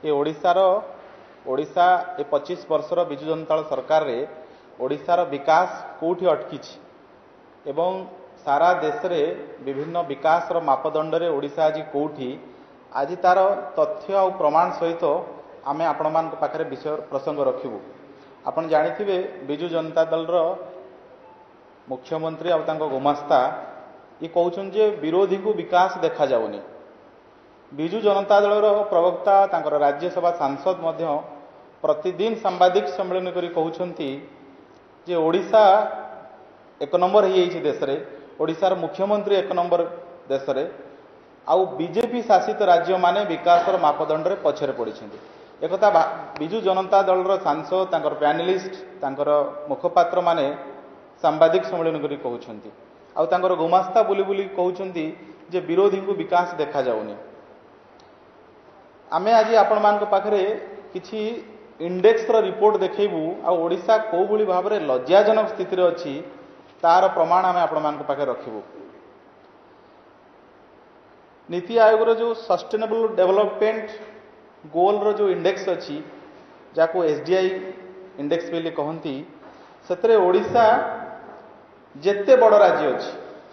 ये ओडिशा ए 25 वर्षर विजु जनता दल सरकार रे ओडिशार विकास कोठी अटकी एवं सारा देश रे विभिन्न विकास मापदंड रे ओडिशा आज कोठी आज तार तथ्य और प्रमाण सहित आमे आपण मान पाखरे विषय प्रसंग रखिबू। आपण जानिथिबे विजु जनता दल रो मुख्यमंत्री और गुमास्ता ये कहउछन जे विरोधी को विकास देखा जाउनी। विजु जनता दल प्रवक्ता तांकर राज्यसभा सांसद मध्य प्रतिदिन सांबादिक सम्मेलन करी कहउछंती जे ओडिशा एक नंबर हो देश रे, ओडिशार मुख्यमंत्री एक नंबर देश रे, आउ बीजेपी शासित राज्य माने विकास मापदंड रे पछरे पड़िछंती। एकता विजु जनता दल सांसद तांकर पैनलिस्ट तांकर मुखपात्र माने सांबादिक सम्मेलन करी कहउछंती आउ तांकर गुमास्ता बुली बुली कहउछंती जे विरोधी को विकास देखा जाउनी। आमे आज आपण मान पाखरे किछि इंडेक्स रिपोर्ट देखैबू आ ओडिशा को भली भाव रे लज्जाजनक स्थिति रे अछि तार प्रमाण आमे आपण मान पाखे रखिबू। नीति आयोग रो जो सस्टेनेबल डेवलपमेंट गोल रो जो इंडेक्स अछि जाको एसडीआई इंडेक्स बेली कहंती सेतरे ओडिशा जेते बड़ राज्य अछि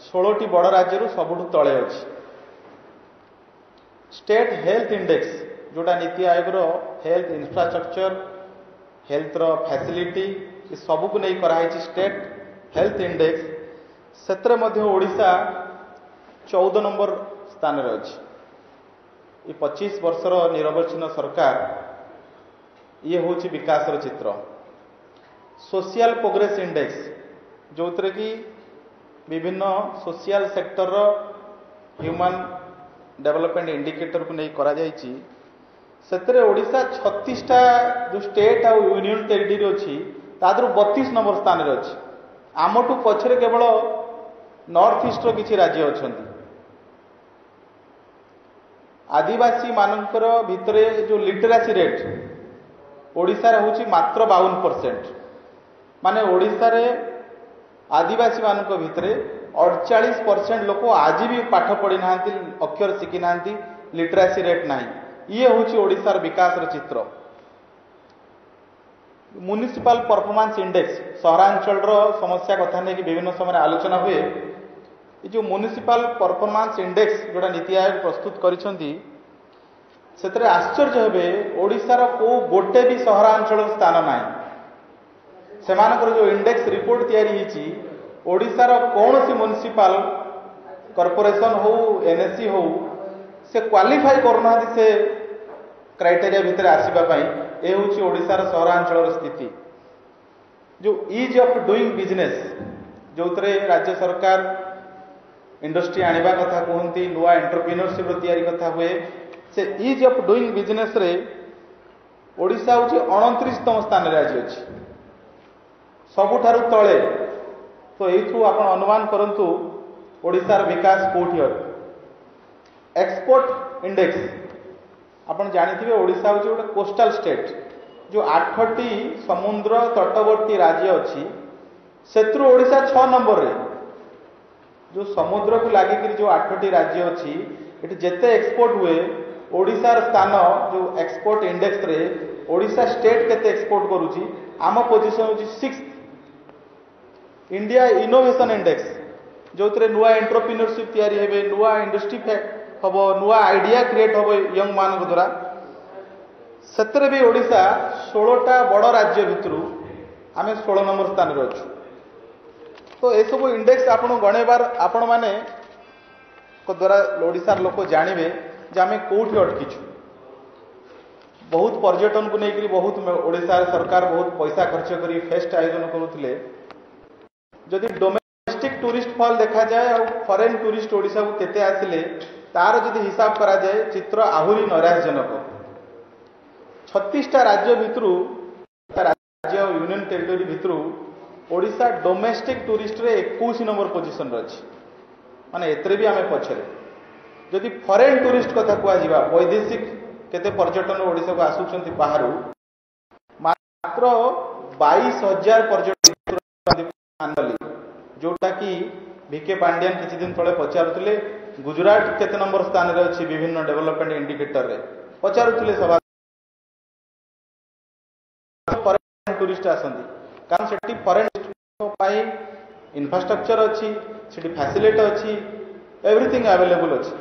16टी बड़ राज्य रु सबुठु तळे अछि। स्टेट हेल्थ इंडेक्स जोटा नीति आयोग रो हेल्थ इंफ्रास्ट्रक्चर हेल्थ रो फैसिलिटी ये सबू को नहीं कराई स्टेट हेल्थ इंडेक्स सेतरे मध्य ओडिशा 14 नंबर स्थान रे अछि। ये 25 वर्षर निरवच्छिन्न सरकार ये होची विकास रो चित्र। सोशल प्रोग्रेस इंडेक्स जो कि विभिन्न सोशल सेक्टर रो ह्यूमन डेवलपमेंट इंडिकेटर को नहीं करा जायछि सेतरे ओडिशा 36टा जो स्टेट और यूनियन टेरिटरी अछि तादरु 32 नंबर स्थान रे अछि। आमटू पछरे केवल नॉर्थ ईस्ट रो किछि राज्य अछंती। आदिवासी मानकर भितरे जो लिटरेसी रेट ओडिशा रे होछि मात्र 52%। माने ओडिशा रे आदिवासी मानक भितरे 48% लोक आज भी पाठ पढ़ी ना अक्षर शिखी ना लिटरेसी रेट ना ये हूँ ओडिशार विकास चित्र। म्युनिसिपल परफॉर्मेंस इंडेक्स सहरांचल समस्या कथा नहीं कि विभिन्न समय आलोचना हुए। ये जो म्युनिसिपल परफॉर्मेंस इंडेक्स जोड़ा नीति आयोग प्रस्तुत करिसेंती सेतरे आश्चर्य हेबे ओडिशार को गोटे भी सहरांचल स्थान ना सेमानकर जो इंडेक्स रिपोर्ट तैयारी हिची ओडिशार कौन सी म्युनिसिपल कॉर्पोरेशन हो एनएससी हो से क्वालिफाई करना से क्राइटेरिया भितर आसीबा पई ए होची ओडिशार सहरांचल स्थिति। जो ईज ऑफ डूइंग बिजनेस जो राज्य सरकार इंडस्ट्री आनिबा कथा कहती नुआ एंटरप्रेन्योरशिप तैयारी कथा हुए से ईज ऑफ डूइंग बिजनेस रे ओडिशा होची 29तम स्थान रे आज अछि सबुठारु तळे। तो एथु आपण अनुमान करंतु ओडिशार विकास कोठी अछि। एक्सपोर्ट इंडेक्स आपण जानिथिबे ओडिशा होची गोटे कोस्टल स्टेट जो 8टी समुद्र तटवर्ती राज्य अछि सेत्रु ओडिशा 6 नंबर रे। जो समुद्र को लागि कि जो 8टी राज्य अछि एटी जेते एक्सपोर्ट हुए ओडिशार स्थान जो एक्सपोर्ट इंडेक्स रे ओडिशा स्टेट केते एक्सपोर्ट करूची आम पोजीशन होची 6th। इंडिया इनोवेशन इंडेक्स जो नुआ एंटरप्रेन्योरशिप तैयारी हेबे नुआ इंडस्ट्री हम नुआ आइडिया क्रिएट हम यंग मान द्वारा सेतरे भी ओडिशा 16टा बड़ राज्य भितरु आमे 16 नंबर स्थान रे अछु। तो ए सब इंडेक्स आपण गणेबार आपण माने को द्वारा ओडिशार लोक जानिबे जे आमे कोठी अटकीछु। बहुत पर्यटन को लेकर बहुत ओडिशा सरकार बहुत पैसा खर्च करी फेस्ट आयोजन करुथिले। जदि डोमेस्टिक टूरिस्ट फॉल देखा जाए और फॉरेन टूरिस्ट ओडिशा को केते आसिले तार जदि हिसाब करा जाए चित्र आहुरी नैराश्यजनक। 36टा राज्य भितरु राज्य यूनियन टेरिटरी भितरु ओडिशा डोमेस्टिक टूरिस्ट रे 21 नंबर पोजीशन रे अछि। माने एतरे भी आमे पछरे। जदि फॉरेन टूरिस्ट कथा कुआ जिबा वैदेशिक केते पर्यटन ओडिशा को आसुचंती बाहरु मात्र 22,000 पर्यटन जोटा कि वीके पांड्यान किछि दिन तले पचारुथिले गुजरात केते नंबर स्थान रे अछि विभिन्न डेवलपमेंट इंडिकेटर रे पचारुथिले सभा टूरिस्ट आसती कारण से फॉरेन इंफ्रास्ट्रक्चर अच्छी से फैसिलिटी अच्छी एवरीथिंग अवेलेबल अच्छी।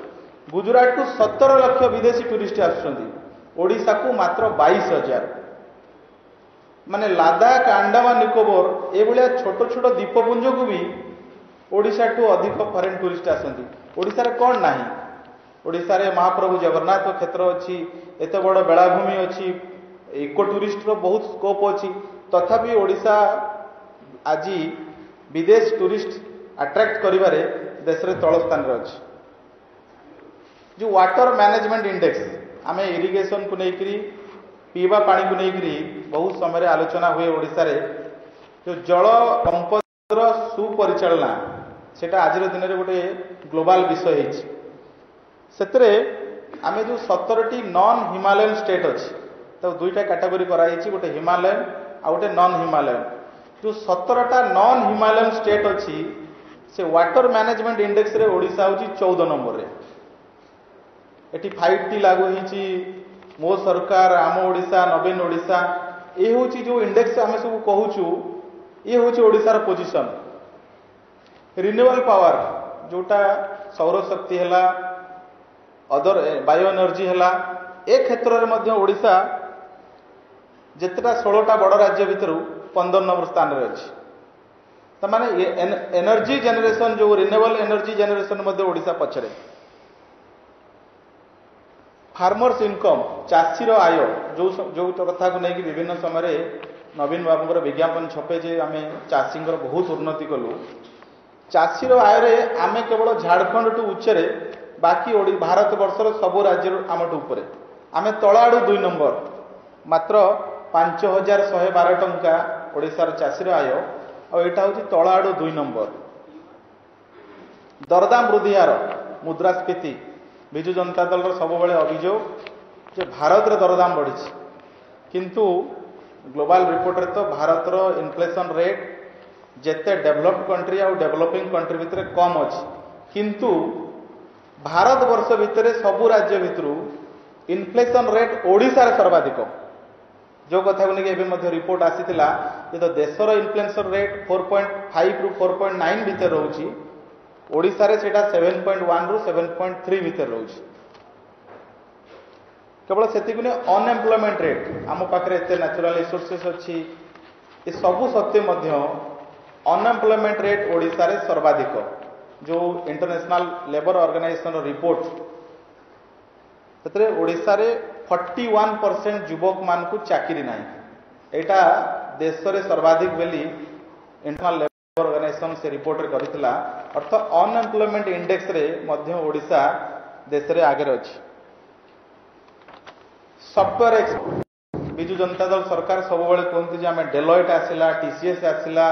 गुजरात को 17 लाख विदेशी टूरिस्ट आशा को मात्र 22,000 माने लद्दाख अंडमान निकोबर ये छोट छोट द्वीपपुंज को भी ओडिशा ठू अधिक फॉरेन टूरिस्ट आसती। ओडिशा रे कौन नाही ओडिशा रे महाप्रभु जगन्नाथ क्षेत्र अच्छी एत बड़ बेलाभूमि अच्छी इको टूरिस्ट रो बहुत स्कोप अच्छी तथापि ओडिशा आज विदेश टूरिस्ट अट्रैक्ट करिबारे देश रे तल स्थान रे अच्छी। जो वाटर मैनेजमेंट इंडेक्स आमे इरिगेशन को लेकरी पीवा पानी को लेकरी बहुत समय आलोचना हुए ओडिशा रे जो जल संपद सुपरिचालना सेटा आज दिन में गोटे ग्लोबल विषय है। से आम जो 17टी नॉन हिमालयन स्टेट अच्छी तो दुईटा कैटेगरी कराई गोटे हिमालयन आ गोटे नॉन हिमालयन। जो 17टा नॉन हिमालयन स्टेट अच्छी से वाटर मैनेजमेंट इंडेक्स रे ओडिशा होची 14 नंबर रे। एटी 5टी लागू होईची मो सरकार आम ओडिशा नवीन ओडिशा ये होची जो इंडेक्स आम सब कहूचु ये होची ओडिशार पोजीशन। रिन्यूएबल पावर जोटा सौर शक्ति है अदर बायो एनर्जी है ए क्षेत्र में मध्य ओडिशा जितेटा 16टा बड़ राज्य भितर 15 नंबर स्थान रे अछि। त माने एनर्जी जनरेशन जो रिन्यूएबल एनर्जी जनरेशन मध्य ओडिशा पछरे। फार्मर्स इनकम चाषी आय जो जो कथा को लेकिन विभिन्न समय नवीन बाबूर विज्ञापन छपे जे आम चाषी बहुत उन्नति कलु। चाषी आय रे आमे केवल झारखंड टू उच्चरे बाकी भारत वर्षर सबु राज्य आमठू उपरे आमे तल आड़ू 2 नंबर मात्र 5,112 टंका ओडिशार चाषी आय और यहाँ हूँ तल आड़ू 2 नंबर। दरदाम वृद्धि हार मुद्रास्फीति विजु जनता दल सब अभियोग जे भारत रे दरदाम बढ़ी किंतु ग्लोबल रिपोर्ट रे तो भारतर इन्फ्लेशन रेट जेते डेवलप्ड कंट्री और डेवलपिंग कंट्री भितर कम अच्छी किंतु भारत वर्ष भितर सबु राज्य भितर इन्फ्लेशन रेट ओडिशा रे सर्वाधिक। जो कथा को लेकिन रिपोर्ट आसीथिला ये तो देशर इन्फ्लेशन रेट 4.5 रु 4.9 भितर रोची ओडिशा रे सेटा 7.1 रु 7.3 भितर रोची। केवल सेति को अनएम्प्लॉयमेंट रेट आम पाखे एत नेचुरल रिसोर्सेस अच्छी ये सबू सत्वे मध्य अनएम्प्लॉयमेंट रेट ओडिशा रे सर्वाधिक। जो इंटरनेशनल लेबर ऑर्गेनाइजेशन रिपोर्ट से ओडिशा रे 41% युवक मान को चाकरी ना एटा देश रे सर्वाधिक बेली इंटरनेशनल लेबर ऑर्गेनाइजेशन से रिपोर्ट रे करितला। अर्थ अनएम्प्लॉयमेंट इंडेक्स रे मध्य ओडिशा देश रे आगे अछि। सॉफ्टवेयर एक्सपोर्ट विजु जनता दल सरकार सब बेले कहते जे आमे डेलॉयट आसिला टीसीएस आसिला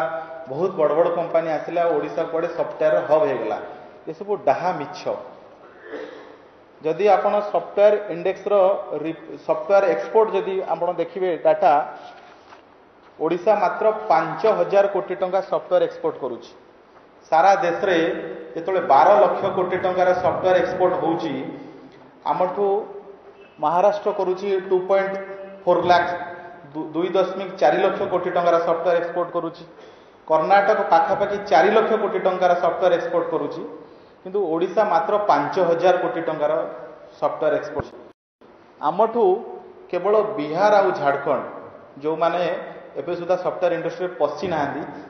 बहुत बड़ बड़ कंपनी आसिला ओडिशा कुआडे सॉफ्टवेयर हब हो गला ये सब डाहा मिछ। जदि आपण सॉफ्टवेयर इंडेक्स रो सॉफ्टवेयर एक्सपोर्ट जदि आपण देखिबे डाटा ओडिशा मात्र 5,000 कोटी टंका सॉफ्टवेयर एक्सपोर्ट करूची। सारा देश रे जेतले 12 लाख कोटी टंका सॉफ्टवेयर एक्सपोर्ट होउची आमठू महाराष्ट्र करुची 2.4 लाख 2.4 लाख कोटी टंका सॉफ्टवेयर एक्सपोर्ट करुची। कर्नाटक पाखापाखि 4 लाख कोटी टंकार सॉफ्टवेयर एक्सपोर्ट करुची किंतु ओडिशा मात्र 5,000 कोटी टंकार सॉफ्टवेयर एक्सपोर्ट। आमठू केवल बिहार आउ झारखंड जो माने एबे सुधा सॉफ्टवेयर इंडस्ट्री पशि ना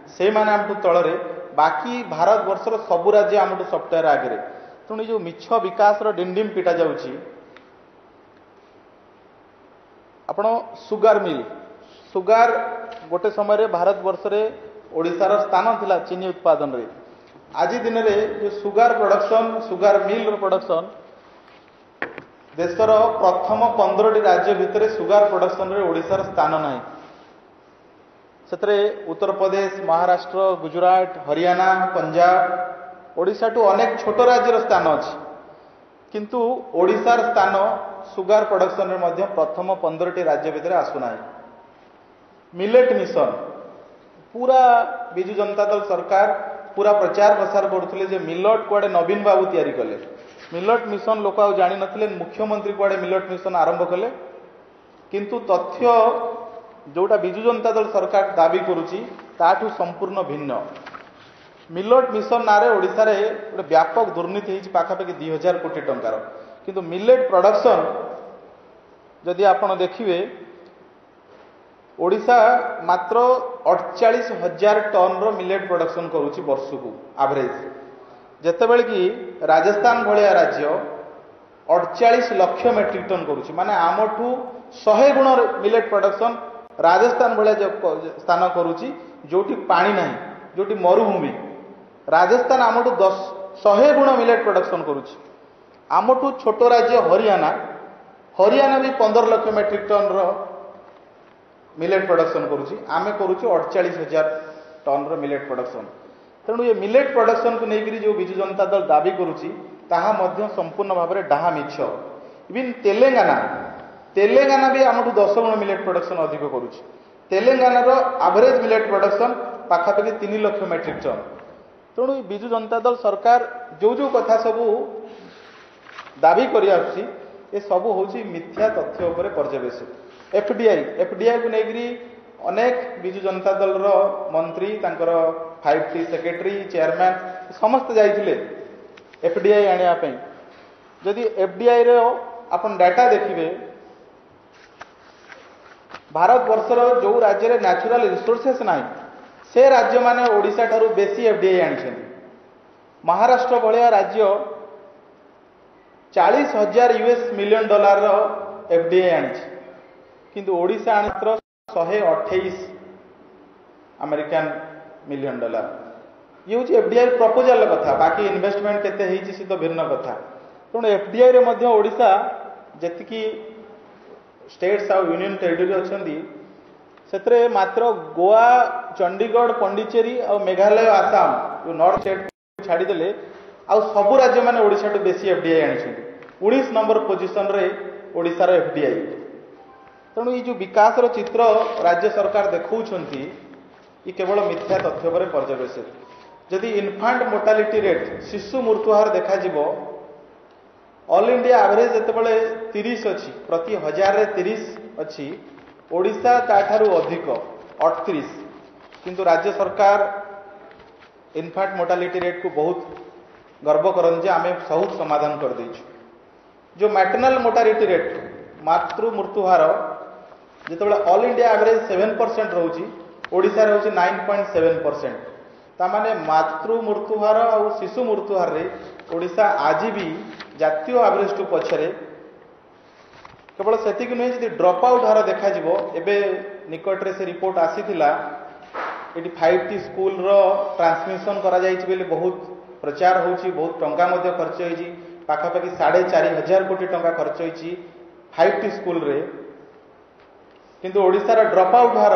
से माने आमठू तलरे बाकी भारत वर्षर सबु राज्य आमठू सॉफ्टवेयर आगे। तेणु जो मिछ विकास डिंडिम पिटा जाउची आपण सुगार मिल सुगार गोटे समय भारत वर्ष रे ओडिशार स्थान थिला चीनी उत्पादन रे। आज दिन में जो सुगार प्रोडक्शन सुगार मिल प्रोडक्शन देशर प्रथम 15टी राज्य भितर सुगार प्रोडक्शन रे ओडिशार स्थान ना से उत्तर प्रदेश महाराष्ट्र गुजरात हरियाणा पंजाब ओडिशा टू अनेक छोट राज्यर स्थान अच्छी किंतु ओडिशार स्थान सुगार प्रोडक्शन रे मध्य प्रथम 15टी राज्य भितर आसुना। मिलेट मिशन पूरा विजु जनता दल सरकार पूरा प्रचार प्रसार करते जे मिलट कुआडे नवीन बाबू तैयारी कले। मिलट मिशन लोक जानी नथिले मुख्यमंत्री कुआडे मिलट मिशन आरंभ कले किंतु तथ्य जोटा विजु जनता दल सरकार दाबी करुच्ची ताठू संपूर्ण भिन्न। मिलेट मिशन ना ओडिशा रे गोटे व्यापक दुर्नीति होती पाखापाखि 2000 कोटी टंकार किंतु मिलेट प्रोडक्शन जदि आपण देखिए ओडिशा मात्र 48,000 टन रो मिलेट प्रोडक्शन करुच्ची वर्ष को एवरेज जेतेबेले कि राजस्थान भाया राज्य 48 लाख मेट्रिक टन करुच्ची माने आमठू 100 गुण मिलेट प्रोडक्शन राजस्थान भाया स्थान करुच्ची जोटी पानी नहीं जोटी मरुभूमि राजस्थान आमठू 100 गुण मिलेट प्रोडक्शन करुच्ची। आमठू छोट राज्य हरियाणा भी 15 लाख मेट्रिक टन रो मिलेट प्रोडक्शन करुच्ची आमे करुच्ची 48,000 टन रो मिलेट प्रोडक्शन। तेणु ये मिलेट प्रोडक्शन को लेकर जो विजु जनता दल दाबी करुच्ची ताहा मध्य संपूर्ण भाव में डाहा मिछ। इवन तेलेंगाना भी आमठू 10 गुण मिलेट प्रोडक्शन अधिक करुच्ची। तेलेंगाना रो एवरेज मिलेट प्रोडक्शन पाखापाखि 3 लाख मेट्रिक टन। तेणु विजु जनता दल सरकार जो कथा सबू दाबी कर सबू हूँ मिथ्या तथ्य उपर पर्यवेसित। एफडीआई को लेकर अनेक विजु जनता दल मंत्री 5T सेक्रेटरी चेयरमैन समस्त जाइए एफडीआई आने जदि एफडीआई रो अपन डाटा देखिए भारत वर्षर जो राज्य में नेचुरल रिसोर्सेस ना से राज्य माने ओडिशा ठारू बेसी एफडीआई आनी। महाराष्ट्र भाया राज्य 40,000 US मिलियन डॉलर रो एफडीआई आनी किंतु ओडिशा आनी 128 अमेरिकन मिलियन डॉलर। ये हूँ एफडीआई प्रपोजल कथा बाकी इन्वेस्टमेंट केते सी तो भिन्न कथा। तेणु एफडीआई रे मध्य ओडिशा जेतिकी स्टेट्स आउ यूनियन टेरिटरी अच्छी से मात्र गोवा चंडीगढ़ पंडिचेरी और मेघालय आसाम जो नॉर्थ स्टेट छाड़देले आउ सबू राज्य मैंने ओडिशा टू बेसी एफडीआई आनी 19 नंबर पोजिशन रे ओडिशार एफडीआई। तेणु ये जो विकास चित्र राज्य सरकार देखौछंती ये केवल मिथ्या तथ्य पर पर्यवेसित। जदि इन्फांट मोर्टालिटी रेट शिशु मृत्युहार देखा ऑल इंडिया एवरेज जितेबाला 30 अच्छी प्रति 1000 रे 30 अच्छी ओडिशा ताठारू अधिक 38 किंतु राज्य सरकार इन्फांट मोर्टालिटी रेट को बहुत गर्व करन जे आमे बहुत समाधान कर देछु। जो मैटरनल मोर्टालिटी रेट मातृ मृत्युहार जितेबाला ऑल इंडिया एवरेज 7% रोची ओडिशा रे होची 9.7%। तामाने मातृ मृत्युहार और शिशु मृत्युहार रे ओडिशा आज भी जातीय एवरेज टू पछरे केवल सेतिक नुहे जदि ड्रॉप आउट हार देखा एबे निकट रे से रिपोर्ट आसीथिला एटी 5T स्कूल रो ट्रांसमिशन करा जाइछि बेले बहुत प्रचार होछि बहुत टंका मध्य खर्च होइछि पाखापाखि 4,500 कोटी टंका खर्च होइछि 5T स्कूल रे किंतु ओडिशा रो ड्रॉप आउट हार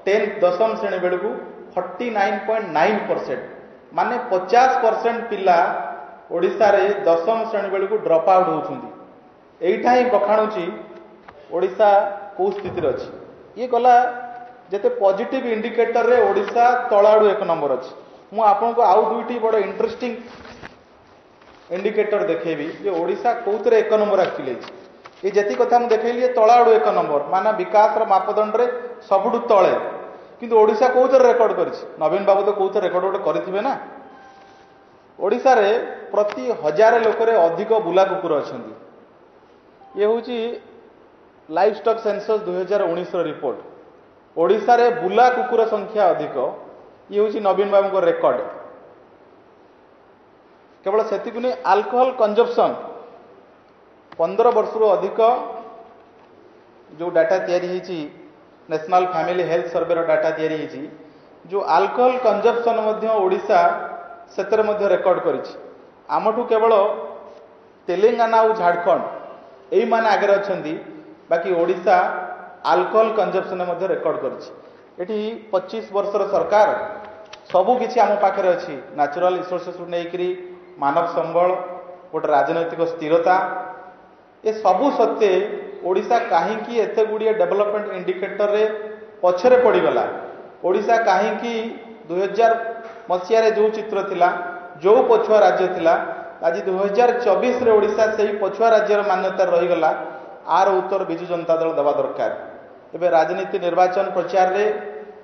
10 दशम श्रेणी बेलू 49.9% माने 50% पिला ओडिशा रे दशम श्रेणी बेलू ड्रॉप आउट होउछुंती। एइठा ही बखाणुची ओडिशा को स्थिति अछि। ये गला जेते पॉजिटिव इंडिकेटर रे ओडिशा तळाडू 1 नंबर अछि। मु आपनको आउ दुईटी बड़ इंटरेस्टिंग इंडिकेटर देखेबी जे ओडिशा कोउतरे 1 नंबर एक्चुअली ये जेती कथा मु देखैली तळाडू 1 नंबर माना विकास रो मापदंड रे सबुडू तळे किंतु ओडिशा कोउतरे रेकॉर्ड करछि। नवीन बाबू तो कोउतरे रेकॉर्ड गोटे करथिबे ना। ओडिशा रे प्रति 1000 लोक रे अधिक बुला कुकुर अछंती। ये होची लाइफ स्टॉक सेंसस 2019 रो रिपोर्ट। ओडिशा रे बुला कुकुर संख्या अधिक ये होची नवीन बाबू को रेकॉर्ड। केवल सेतिक नै अल्कोहल कंजम्पशन 15 वर्ष रो अधिक जो डाटा तैयारी होईची नेशनल फैमिली हेल्थ सर्वे रो डाटा तैयारी होईची जो अल्कोहल कंजम्पशन मध्य ओडिशा सेतर मध्य रेकॉर्ड करिछि। आमठू केवल तेलंगाना और झारखंड एई मान आगे अछंती बाकी ओडिशा अल्कोहल कंजम्पशन मध्य रेकॉर्ड करिछि। एठी 25 वर्षर सरकार सबु किछि आम पाखरे अछि नेचुरल रिसोर्सेस नेकरी मानव संबल गोटे राजनैतिक स्थिरता ए सबु सत्ते ओडिशा काहींकी एते गुड़िए डेवलपमेंट इंडिकेटर रे पछरे पड़ीगला। ओडिशा काहींकी 2000 मसीह रे जो चित्र थिला जो पछुआ राज्य थिला आज 2024 रे ओडिशा सेही पछुआ राज्यर मान्यता रहीगला। आर उत्तर विजु जनता दल दबा दरकार। एवं राजनीति निर्वाचन प्रचार रे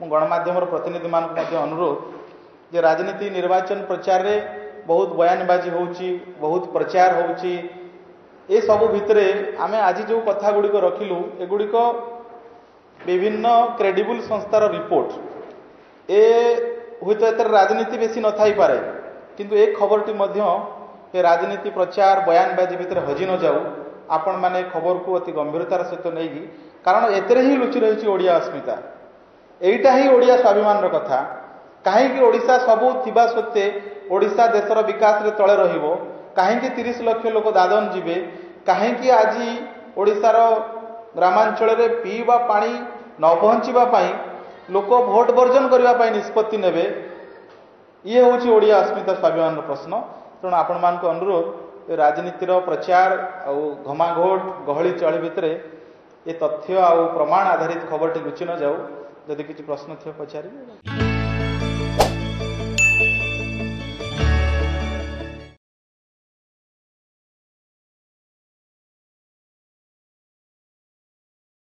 गणमाध्यम प्रतिनिधि मान अनुरोध जे राजनीति निर्वाचन प्रचार रे बहुत बयानबाजी होउची, बहुत प्रचार होउची। ए सब भितरे आमे आज जो कथा गुड़िक रखिलु एगुड़िक विभिन्न क्रेडिबल संस्थार रिपोर्ट ए हुई एतर राजनीति बेसी न थाई पारे, किंतु एक खबरटी मध्य राजनीति प्रचार बयानबाजी भितर हजि न जाऊ आपण माने खबर को अति गंभीरतार सहित नहीं, कारण एतरे ही लुचि रही ओडिया अस्मिता। एइटा ही ओडिया स्वाभिमान कथा। कहीं ओडिशा सबू थिबा सत्वे ओडिशा देशर विकास रे तले रहिबो, कहीं 30 लाख लोक दादन जीवे, कहीं आज ओडिशार ग्रामांचल रे पीवा पानी न पहुँचवा लोक भोट बर्जन करने निष्पत्ति नेबे। ये हूँ ओडिया अस्मिता स्वाभिमान प्रश्न। तेणु आपण मान अनुरोध राजनीतिर प्रचार आ घमाघोट गहली चहली भितर ये तथ्य आ प्रमाण आधारित खबर टी लुचि न जाऊ। जदि किसी प्रश्न थे पचारि।